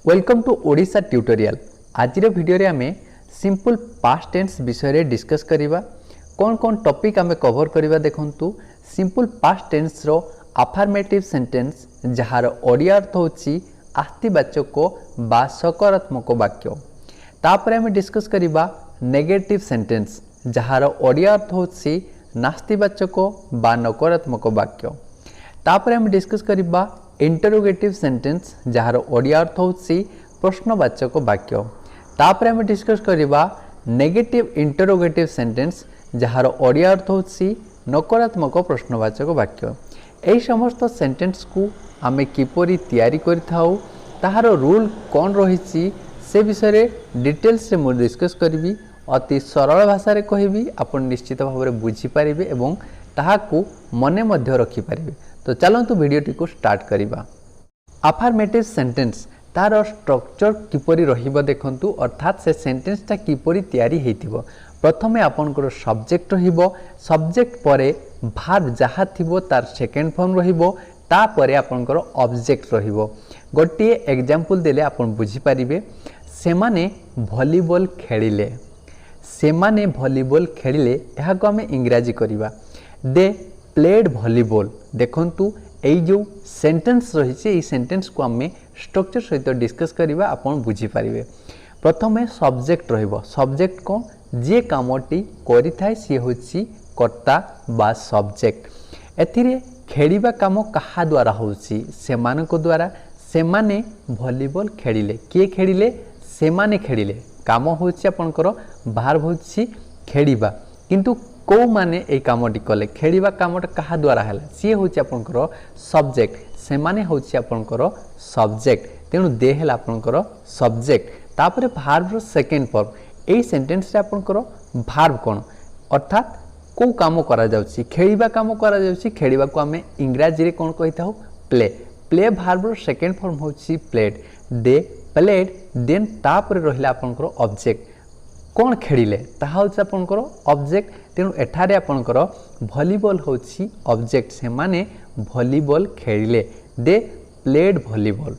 Welcome to Odisha tutorial. आज video रे आमे सिंपल पास्ट टेंस विषय रे डिस्कस करिबा। कौन कौन टॉपिक आमे कवर करिबा देखंतु। सिंपल पास्ट टेंस रो अफर्मेटिव सेंटेंस जहार ओडिया अर्थ होची आस्तिवाचक बा सकारात्मक वाक्य। तापर आमे डिस्कस करिबा नेगेटिव सेंटेंस जहार ओडिया अर्थ होची नास्तिवाचक बा नकारात्मक वाक्य। तापर आमे डिस्कस करिबा इंटरोगेटिव सेंटेंस जहार ओडिया अर्थ होची प्रश्नवाचक वाक्य। तापर आमे डिस्कस करिबा नेगेटिव इंटरोगेटिव सेंटेंस जहार ओडिया अर्थ होची नकारात्मक प्रश्नवाचक वाक्य। एही समस्त सेंटेंस को आमे किपरि तयारी करिथाउ ताहार रूल कोन रहिछि से विषय रे डिटेल्स रे मु डिस्कस करबी। अति सरल भाषा रे कहिबी, आपण निश्चित भाव रे बुझी पारिबे एवं ताहाकू मने मध्य रखि पारिबे। तो चलंतु वीडियोटी को स्टार्ट करिबा। अफर्मेटिव सेंटेंस तार स्ट्रक्चर किपरि रहिबो देखंतु, अर्थात से सेंटेंसटा किपरि तयारी हेतिबो। प्रथमे आपनकर सब्जेक्ट रहिबो, सब्जेक्ट परे वर्ब जहा थिबो तार सेकेंड फॉर्म रहिबो, ता परे आपनकर ऑब्जेक्ट रहिबो। गोटे एग्जांपल देले आपण बुझी पारिबे। सेमाने वॉलीबॉल खेलिले, सेमाने वॉलीबॉल खेलिले एहाको आमे इंग्रजी करिबा दे प्लेड वॉलीबॉल। देखंतु एई जो सेंटेंस रही है सेंटेंस को आम स्ट्रक्चर सहित डिस्कस करवा आपन बुझी पारिबे। प्रथमे सब्जेक्ट रहिबो, सब्जेक्ट कौन जे कामटी करि थाए सी होछि कर्ता बा सब्जेक्ट। एथिरे खेलिबा काम कहा द्वारा होछि सेमानक द्वारा। सेमाने वॉलीबॉल खेलिले, किए खेलिले सेमाने खेलिले। काम होछि आपनकर वर्ब होछि खेलिबा, किंतु को माने ए कामटी कले खेलिबा कामटा कहा द्वारा हैला सी होछि आपनकर सब्जेक्ट। सेमाने होछि आपनकर सब्जेक्ट, तेणु दे हैला आपनकर सब्जेक्ट। तापरे वर्ब रो सेकेंड फॉर्म। एई सेंटेंस रे आपनकर वर्ब कोन, अर्थात को काम करा जाउछि खेलिबा काम करा जाउछि। खेलिबा को हमें इंग्रजी रे कोन कहिताउ प्ले। प्ले वर्ब रो सेकेंड फॉर्म होछि प्लेड। दे प्लेड, देन तापरे रहिला आपनकर ऑब्जेक्ट कौन खेलिले ताहा होछि आपनकर ऑब्जेक्ट। तेणु एठारे आपनकर वॉलीबॉल होछि ऑब्जेक्ट। सेमाने वॉलीबॉल खेलिले, दे प्लेड वॉलीबॉल।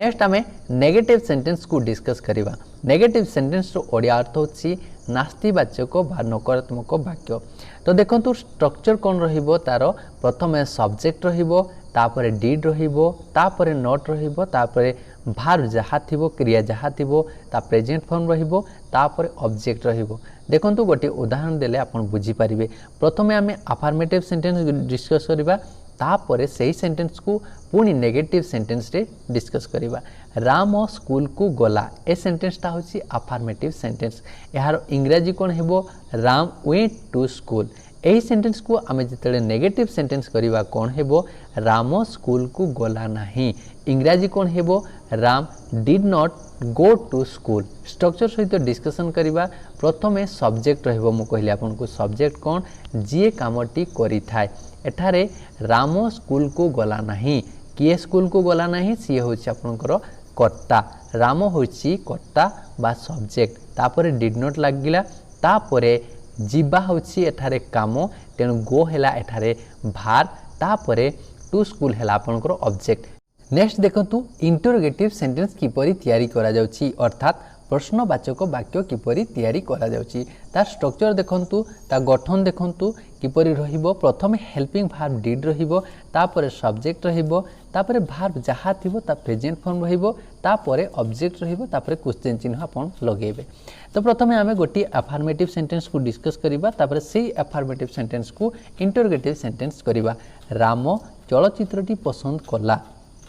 नेक्स्ट आमे नेगेटिव सेंटेंस को डिस्कस करिबा। नेगेटिव सेंटेंस रो ओडिया अर्थ होछि नास्तिवाचक बा नकारात्मक वाक्य। तो देखंतु स्ट्रक्चर कोन रहिबो तारो प्रथमे सब्जेक्ट रहिबो, तापरे डीड रहिबो, तापरे नॉट रहिबो, तापरे वर्ब जहा थिबो क्रिया जहा थिबो ता प्रेजेंट फॉर्म रहिबो, तापरे ऑब्जेक्ट रहिबो। देखंतु गोटे उदाहरण देले आपण बुझी पारिबे। प्रथमे आमे अफर्मेटिव सेंटेंस डिस्कस करिबा, तापरे सही सेंटेंस को पुणी नेगेटिव सेंटेंस रे डिस्कस करिबा। राम स्कूल को गला, ए सेंटेंस ता होछि अफर्मेटिव सेंटेंस। यार इंग्रजी कोन हेबो राम वेंट टू स्कूल। एही सेंटेंस को आमे जेतेले नेगेटिव सेंटेंस करिबा कोन हेबो राम स्कूल को गला नाही। इंग्रजी कोन हेबो Ram did not go to school. Structure सहित डिस्कशन करिबा। प्रथमे सब्जेक्ट रहिबो, मु कहली आपनको सब्जेक्ट कोन जे कामटी करि थाए। एठारे राम स्कूल को गला नाही, किए स्कूल को गला नाही सी होछि आपनकर कर्ता। राम होछि कर्ता बा सब्जेक्ट। तापरे डिड नॉट लागिला, तापरे जीवा होछि एठारे काम, तेणु गो हैला एठारे वर्ब, तापरे टू स्कूल हैला आपनकर ऑब्जेक्ट। नेक्स्ट देखंतु इंटरोगेटिव सेंटेंस किपरि तयारी करा जाउछि, अर्थात प्रश्नवाचक वाक्य किपरि तयारी करा जाउछि। तार स्ट्रक्चर देखंतु, ता गठन देखंतु किपरि रहिबो। प्रथमे हेल्पिंग वर्ब डिड रहिबो, तापरे सब्जेक्ट रहिबो, तापरे वर्ब जहा थिबो ता प्रेजेंट फॉर्म रहिबो, तापरे ऑब्जेक्ट रहिबो, तापरे क्वेश्चन चिन्ह आपण लगेबे। तो प्रथमे आमे गोटी अफर्मेटिव सेंटेंस को डिस्कस करिबा, तापरे सेही अफर्मेटिव सेंटेंस को इंटरोगेटिव सेंटेंस करिबा। राम चलचित्रटी पसंद कला,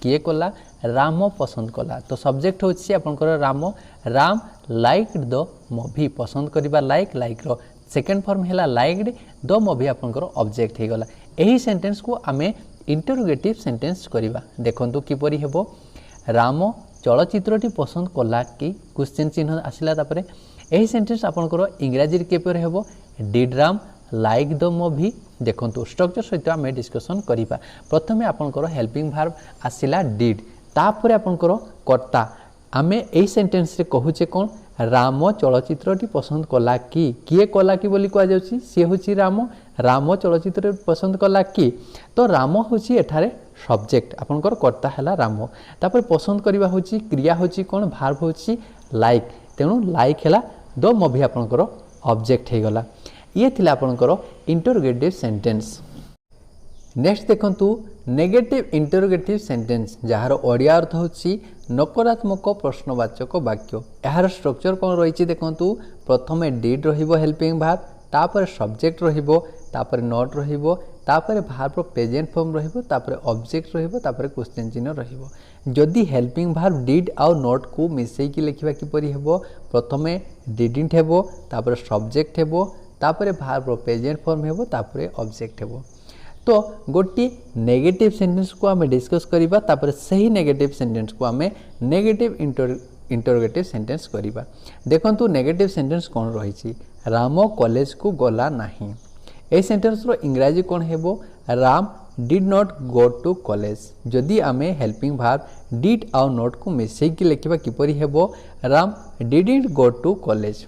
किए कला राम पसंद कला। तो सब्जेक्ट होछि आपनकर Ram. Ram liked the movie, पसंद करिबा लाइक, लाइक रो सेकेंड फॉर्म हैला लाइक्ड, द मूवी आपनकर ऑब्जेक्ट हे गला। एही सेंटेंस को आमे इंटरोगेटिव सेंटेंस करिबा। देखंतु किपरि हेबो राम चलचित्रटी पसंद कला कि क्वेश्चन चिन्ह आसिला। तापरे एही सेंटेंस आपनकर इंग्रजी रे केपर हेबो did Ram like the movie. देखंतु स्ट्रक्चर सहित आमे डिस्कशन करिबा। प्रथमे आपनकर हेल्पिंग वर्ब आसिला डिड, तापरे आपनकर कर्ता। आमे एही सेंटेंस रे कहूचे कोन राम चलचित्रटी पसंद कला कि, किए कला कि बोली कह जाउछि सी होछि राम। राम चलचित्र पसंद कला कि, तो राम होछि एठारे सब्जेक्ट आपनकर कर्ता हैला राम तापर पसंद करबा होची क्रिया होची कोन भार्ब होची लाइक तेणु लाइक हैला द मूवी आपनकर ऑब्जेक्ट हे गला ये थिला आपनकर इंटरोगेटिव सेंटेंस। नेक्स्ट देखंतु नेगेटिव इंटरोगेटिव सेंटेंस जहार ओडिया अर्थ होची नकारात्मक प्रश्नवाचक वाक्य। यार स्ट्रक्चर कोन रहिछि देखंतु प्रथमे डिड रहिबो हेल्पिंग वर्ब तापर सब्जेक्ट रहिबो तापर नॉट रहिबो तापर वर्ब रो प्रेजेंट फॉर्म रहिबो तापर ऑब्जेक्ट रहिबो तापर क्वेश्चन चिन्ह रहिबो। जदि हेल्पिंग वर्ब डिड आउ नॉट को मिसई कि लिखिबा कि परि हेबो प्रथमे डिडंट हेबो तापर सब्जेक्ट हेबो तापर वर्ब रो प्रेजेंट फॉर्म हेबो तापर ऑब्जेक्ट हेबो। तो गोटी नेगेटिव सेंटेंस को आम डिस्कस करिबा तापर सही नेगेटिव सेंटेंस को आम नेगेटिव इंटरोगेटिव सेंटेंस करिबा। देखंतु नेगेटिव सेंटेंस कोन रहिछि राम कॉलेज को गला नाही ए सेंटेंस रो इंग्रजी कोन हेबो Ram did not go to college. जदि आमे हेल्पिंग वर्ब डिड आउ नॉट को मिसई कि लिखिबा किपरि हेबो Ram didn't go to college.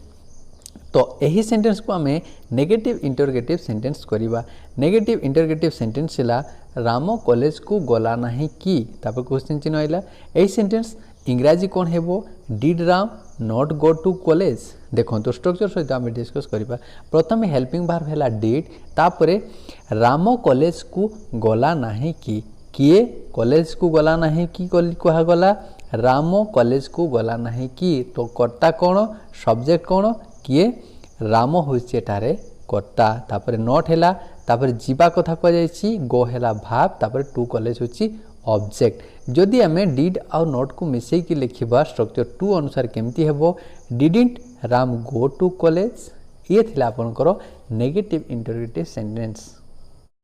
तो यही सेंटेंस को आमे नेगेटिव इंटरोगेटिव सेंटेंस करिबा। नेगेटिव इंटरोगेटिव सेंटेंस हिला राम कॉलेज को गला नाही कि तापर क्वेश्चन चिन्ह आइला एही सेंटेंस इंग्रजी कोन हेबो did Ram not go to college. देखो स्ट्रक्चर सहित आम डिस्कस करिबा। प्रथमे हेल्पिंग वर्ब हैला डिड तापरे राम कॉलेज को गला नाही कि किए कॉलेज को गला नाही कि कहा गला राम कॉलेज को गला नाही कि। तो कर्ता कोन सब्जेक्ट कोन किए राम होछि एटारे कर्ता तापर नॉट हैला तापर जीवा कथा कह जायछि गो हैला भाव तापर टू कॉलेज होछि ऑब्जेक्ट। जदि आमे डिड आउ नॉट को मिसई कि लिखिबा स्ट्रक्चर 2 अनुसार केमती हेबो didn't Ram go to college. ये थिला आपनकर नेगेटिव इंटरोगेटिव सेंटेंस।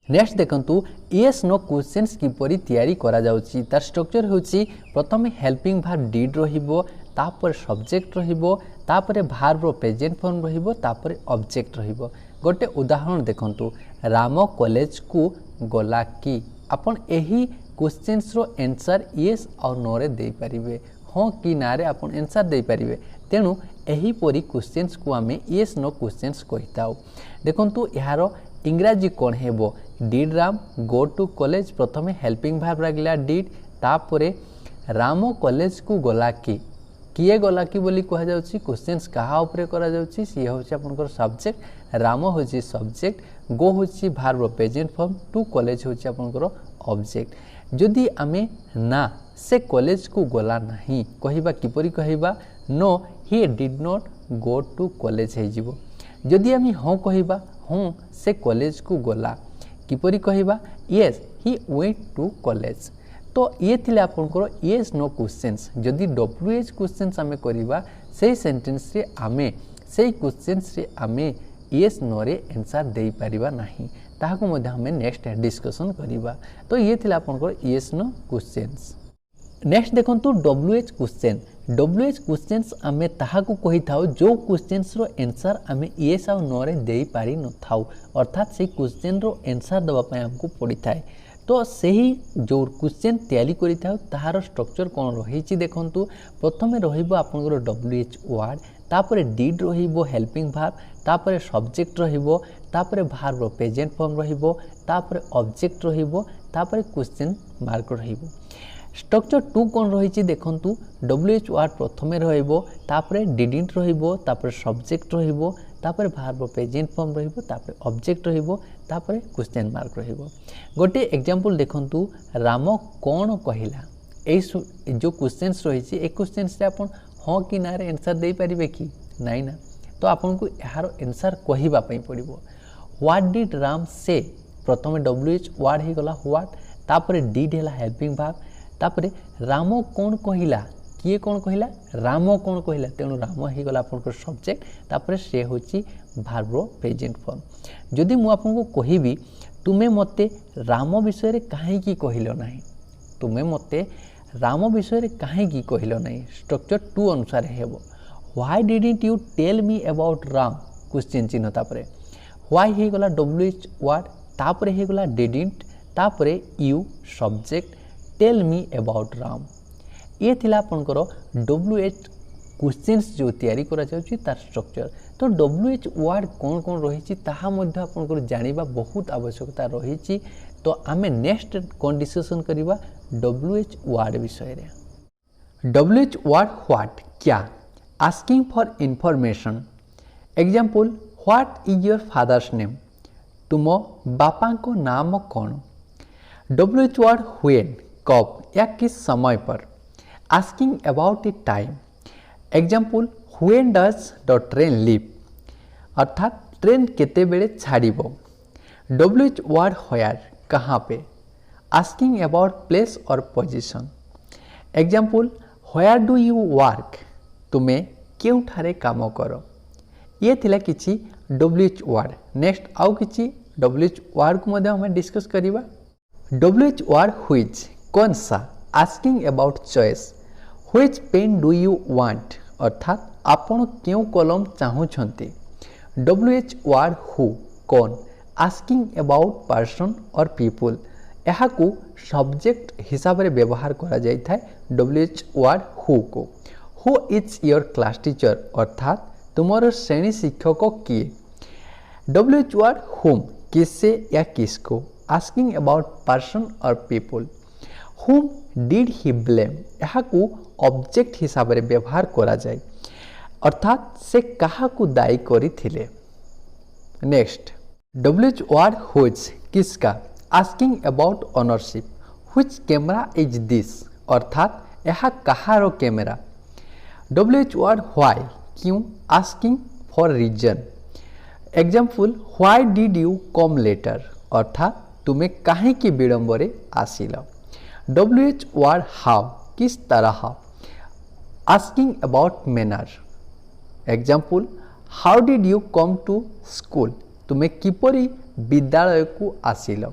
नेक्स्ट देखंतु यस नो क्वेश्चंस किपरि तयारी करा जाउछि तार स्ट्रक्चर होछि प्रथमे हेल्पिंग वर्ब डिड रहिबो तापर सब्जेक्ट रहिबो तापर वर्ब रो प्रेजेंट फॉर्म रहिबो तापर ऑब्जेक्ट रहिबो। गोटे उदाहरण देखंतु राम कॉलेज को गला कि आपण एही क्वेश्चंस रो आंसर यस और नो रे दे परिबे हां कि ना रे आपण आंसर दे परिबे। तेणु एही परी क्वेश्चंस को आमे यस नो क्वेश्चंस कहिताउ। देखंतु यार इंग्रजी कोन हेबो did Ram go to college प्रथमे हेल्पिंग वर्ब लागला डिड तापरे राम कॉलेज को गला कि किए गला कि बोली कह जाउछि क्वेश्चंस कहा ऊपर करा जाउछि सी होछि आपनकर सब्जेक्ट राम होछि सब्जेक्ट गो होछि verb present form to college होछि आपनकर ऑब्जेक्ट। जदि आमे ना से कॉलेज को गला नहीं कहिबा किपरि कहिबा no he did not go to college हे जिवो। जदि आमे हां कहिबा हां से कॉलेज को गला किपरि कहिबा yes he went to college. तो ये थिले आपनकर यस नो क्वेश्चंस। जदि डब्ल्यूएच क्वेश्चंस आमे करिबा सेही सेंटेंस रे आमे सेही क्वेश्चंस रे आमे यस नो रे आंसर देई परिबा नाही ताहाको मध्ये हमें नेक्स्ट डिस्कशन करिबा। तो ये थिला आपनकर यस नो क्वेश्चंस। नेक्स्ट देखंतु डब्ल्यूएच क्वेश्चन। डब्ल्यूएच क्वेश्चंस आमे ताहाको कहि थाउ जो क्वेश्चंस रो आंसर आमे यस आ नो रे देई पारि न थाउ अर्थात से क्वेश्चन रो आंसर दबा पय हमको पड़ी थाए। तो सही जो क्वेश्चन तैयारी करि थाउ ताहार स्ट्रक्चर कोन रहिछि देखंतु प्रथमे रहिबो आपनकर डब्ल्यूएच वर्ड तापर डिड रहिबो हेल्पिंग वर्ब तापर सब्जेक्ट रहिबो तापर वर्ब रो प्रेजेंट फॉर्म रहिबो तापर ऑब्जेक्ट रहिबो तापर क्वेश्चन मार्क रहिबो। स्ट्रक्चर 2 कोन रहिछि देखंतु डब्ल्यूएच वर्ड प्रथमे रहिबो तापर डिडंट रहिबो तापर सब्जेक्ट रहिबो तापर वर्ब रो प्रेजेंट फॉर्म रहिबो तापर ऑब्जेक्ट रहिबो तापर क्वेश्चन मार्क रहिबो। गोटे एग्जांपल देखंतु राम कोन कहिला ए जो क्वेश्चंस रहिछि ए क्वेश्चंस रे आपण हां कि ना रे आंसर देई परिबे कि नाही ना। तो आपन को यार आंसर कहिबा पई पड़िबो। व्हाट डिड राम से प्रथमे डब्ल्यूएच वर्ड हे गला व्हाट तापर डिड हैला हेल्पिंग वर्ब तापर राम कोन कहिला किए कोन कहिला राम कोन कहिला तेणु राम हे गला आपन सब्जेक्ट तापर से होची वर्ब रो प्रेजेंट फॉर्म। जदि मु आपन को कहिबी तुमे मते राम विषय रे काहे की कहिलो नाही तुमे मते राम विषय रे काहे की कहिलो नाही स्ट्रक्चर 2 अनुसार हेबो। Why didn't you tell me about Ram question चिन्ह तापर व्हाई हे गला डब्ल्यूएच वर्ड तापर हे गला डिडंट तापर you subject tell me about Ram. ये थिला आपनकर डब्ल्यूएच क्वेश्चंस जो तैयारी करा जाउची तार स्ट्रक्चर तो WH वर्ड कौन कौन रही ताहा मध्य आपनकर जानिबा बहुत आवश्यकता रही। तो आमे नेक्स्ट कौन डिस्कशन करिबा WH वर्ड विषय रे। WH वर्ड व्हाट क्या, asking for information. Example what is your father's name, तुम बापा को नाम कौन। WH वर्ड व्हेन कब या किस समय पर। Asking about a time. Example when does the train leave, अर्थात ट्रेन केते बेले छाड़िबो। WH वर्ड व्हेयर कहाँ पे। आस्किंग अबाउट प्लेस और position. Example where do you work, तुमे केउ ठारे काम करो। ये थिला किछि WH वर्ड। नेक्स्ट आउ किछि WH वर्ड को मध्य हम डिस्कस करिबा। WH वर्ड व्हिच कौन सा। Asking about choice. Which pen do you want, अर्थात आपण केउ कलम चाहुछंती। WH वर्ड हु कौन। आस्किंग अबाउट पर्सन और पीपल, यहा को सब्जेक्ट हिसाब रे व्यवहार करा जाय थाय WH word who co. Who is your class teacher, अर्थात तुम्हारे श्रेणी शिक्षक किए। WH वर्ड हुम किससे या किसको। आस्किंग अबाउट पर्सन और पीपल। हुम डिड ही ब्लेम, यहा को ऑब्जेक्ट हिसाब रे व्यवहार करा जाय, अर्थात से कहा को दायी करी थिले। नेक्स्ट WH वर्ड व्हिच किसका। Asking about ownership. Which camera is this, अर्थात यह कहारो कैमरा। WH वर्ड व्हाई क्यों। Asking for reason. Example why did you come later, अर्थात तुम्हें काहे की विलंबरे आसिल। WH वर्ड हाउ किस तरह। Asking about manner. Example how did you come to school, तुम्हें किपरि विद्यालय को आसिल।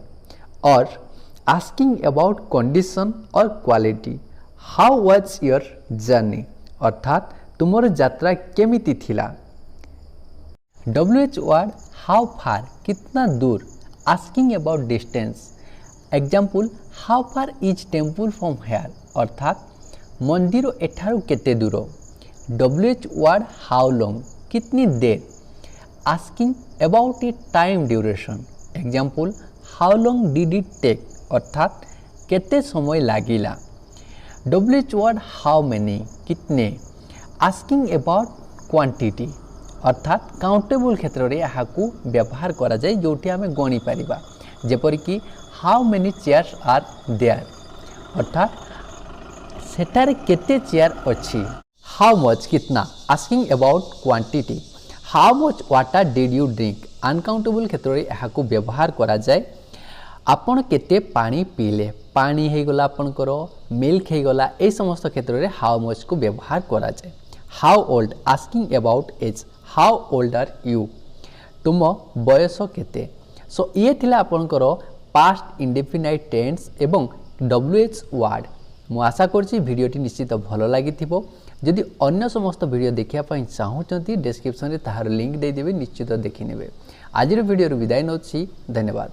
और आस्किंग अबाउट कंडीशन और quality. How was your journey, अर्थात तुमर यात्रा केमिति थिला। WH वर्ड हाउ फार कितना दूर। Asking about distance. Example how far is temple from here, अर्थात मंदिर एठारु केते दूर। WH वर्ड हाउ लॉन्ग कितनी देर। Asking about a time duration. Example how long did it take, अर्थात केते समय लागिला। WH वर्ड हाउ मेनी कितने। आस्किंग अबाउट क्वांटिटी, अर्थात काउंटेबल क्षेत्र में यहाँ को व्यवहार करा जाए जोटी आमे गणी पारिबा। जेपरिक how many chairs are there, अर्थात सेटारे केते चेयर अच्छी। हाउ मच कितना। Asking about quantity. How much water did you drink, uncountable क्षेत्र में यहाँ को व्यवहार करा जाए आपण केते पानी पीले। पानी हो गला आपनकर मिल्क हो गला, ए समस्त क्षेत्र में हाउ मच को व्यवहार करा जाए। How old. Asking about age. How old are you, तुम बयस केते। सो ये थिला आपनकर पास्ट इंडेफिनाइट टेंस एवं WH वर्ड। मु आशा करछि भिडियोटी निश्चित भल लागिथिबो। जदि अन्य समस्त वीडियो देखिया पई चाहूचंती डिस्क्रिप्शन रे ताहार लिंक दे देबे, निश्चित देखि नेबे। आजिर वीडियो विदाय नउछि, धन्यवाद।